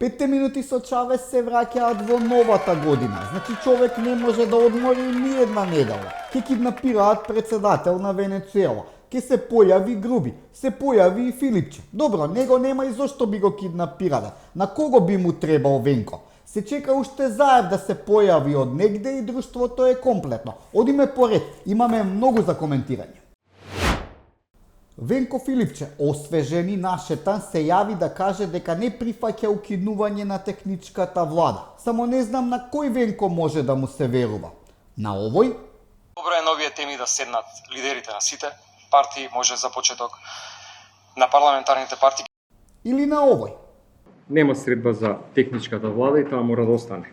5 минути со Чавес се враќаат во новата година. Значи човек не може да одмори ни една недела. Ке киднапираат председател на Венецуела. Ке се појави Груби, се појави и Филипче. Добро, него нема и зошто би го киднапирале. На кого би му требал Венко? Се чека уште Заев да се појави од негде и друштвото е комплетно. Одиме поред, имаме многу за коментирање. Венко Филипче, освежен и нашетан, се јави да каже дека не прифаќа укинување на техничката влада. Само не знам на кој Венко може да му се верува. На овој? Добро е новие теми да седнат лидерите на сите партии, може за почеток на парламентарните партии. Или на овој? Нема средба за техничката влада и таа мора да остане.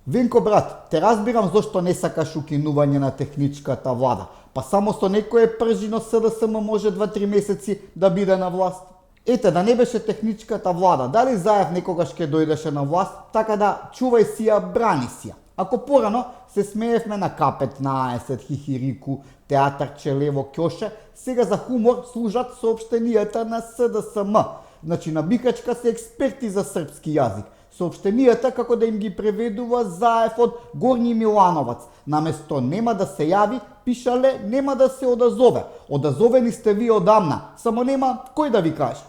Венко брат, те разбирам зошто не сакаш укинување на техничката влада. Па само со некое пржино СДСМ може 2-3 месеци да биде на власт. Ете, да не беше техничката влада, дали Заев некогаш ке дојдеше на власт, така да чувај си ја, брани си ја. Ако порано се смеевме на К15, Хихирику, театарче Лево Кјоше, сега за хумор служат соопштенијата на СДСМ. Значи на бикачка се експерти за српски јазик. Соопштенијата како да им ги преведува Заев од Горњи Милановац. Наместо нема да се јави, пишале нема да се одазове. Одазовени сте ви одамна, само нема кој да ви каже.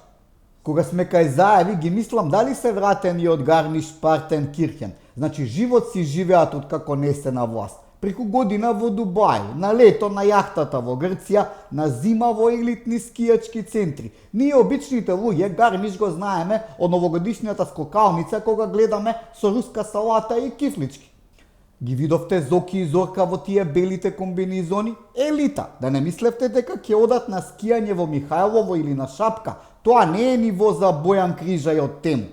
Кога сме кај Заеви, ги мислам дали се вратени од Гармиш Партен Кирхен. Значи живот си живеат од како не се на власт. Преку година во Дубај, на лето на јахтата во Грција, на зима во елитни скијачки центри. Ние обичните луѓе Гармиш го знаеме од новогодишната скокалница кога гледаме со руска салата и кифлички. Ги видовте Зоки и Зорка во тие белите комбинизони? Елита! Да не мислевте дека ќе одат на скијање во Михајлово или на Шапка. Тоа не е ниво за Бојан Крижај од Тему.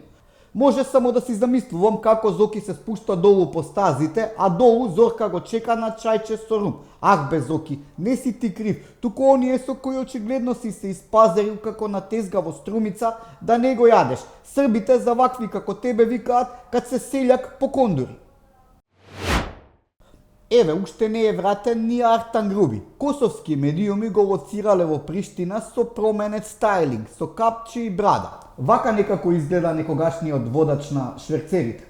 Може само да си замислувам како Зоки се спушта долу по стазите, а долу Зорка го чека на чајче со рум. Ах бе Зоки, не си ти крив, туку оние со кои очигледно си се испазерил како на тезга во Струмица, да не го јадеш. Србите за вакви како тебе викаат кад се селјак по кондури. Еве, уште не е вратен ни Артан Груби. Косовски медиуми го лоцирале во Приштина со променет стајлинг, со капче и брада. Вака некако изгледа некогашниот водач на шверцерите.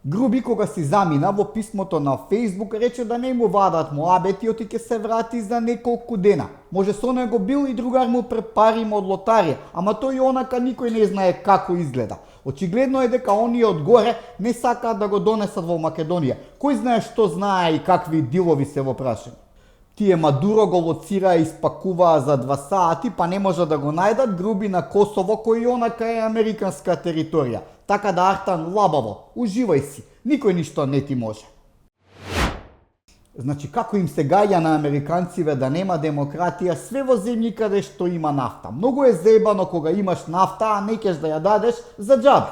Груби кога си замина во писмото на Фейсбук рече да не му вадат муабетиот и ќе се врати за неколку дена. Може со него бил и другар му препарима од лотарија, ама тој онака никој не знае како изгледа. Очигледно е дека оние од горе не сакаат да го донесат во Македонија. Кој знае што знае и какви дилови се во прашање. Тие Мадуро го лоцираа и испакуваа за 2 сати, па не може да го најдат. Груби на Косово, кој онака е американска територија. Така да Артан лабаво, уживај си, никој ништо не ти може. Значи, како им се гаѓа на американциве да нема демократија све во земји каде што има нафта. Многу е заебано кога имаш нафта, а не кеш да ја дадеш за џабе.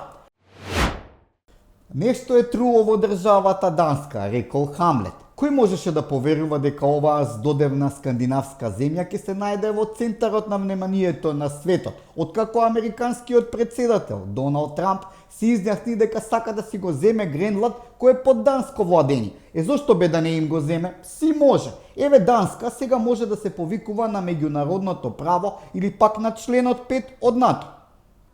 Нешто е труло во државата Данска, рекол Хамлет. Кој можеше да поверува дека оваа здодевна скандинавска земја ќе се најде во центарот на вниманието на светот, откако американскиот председател Доналд Трамп се изјасни дека сака да си го земе Гренланд кој е под данско владење. Зошто бе да не им го земе? Си може. Еве Данска сега може да се повикува на меѓународното право или пак на членот 5 од НАТО.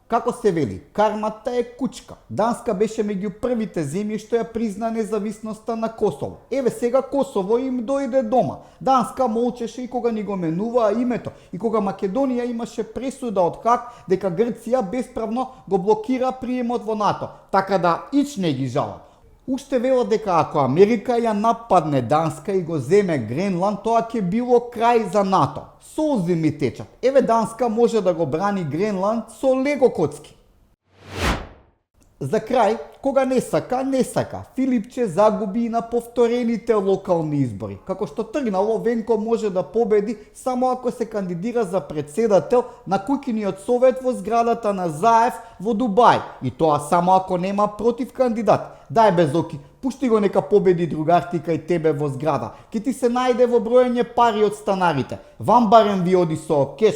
Како се вели, кармата е кучка. Данска беше меѓу првите земји што ја призна независноста на Косово. Еве сега Косово им дојде дома. Данска молчеше и кога ни го менуваа името и кога Македонија имаше пресуда од Хаг дека Грција бесправно го блокира приемот во НАТО. Така да ич не ги жалам. Уште велат дека ако Америка ја нападне Данска и го земе Гренланд, тоа ќе било крај за НАТО. Солзи ми течат. Еве Данска може да го брани Гренланд со лего коцки. За крај, кога не сака, Филипче загуби и на повторените локални избори. Како што тргнало, Венко може да победи само ако се кандидира за председател на куќиниот совет во зградата на Заев во Дубај. И тоа само ако нема против кандидат. Дај бе Зоки, пушти го нека победи другарти кај тебе во зграда. Ке ти се најде во броење пари од станарите. Вам барем ви оди со кеш.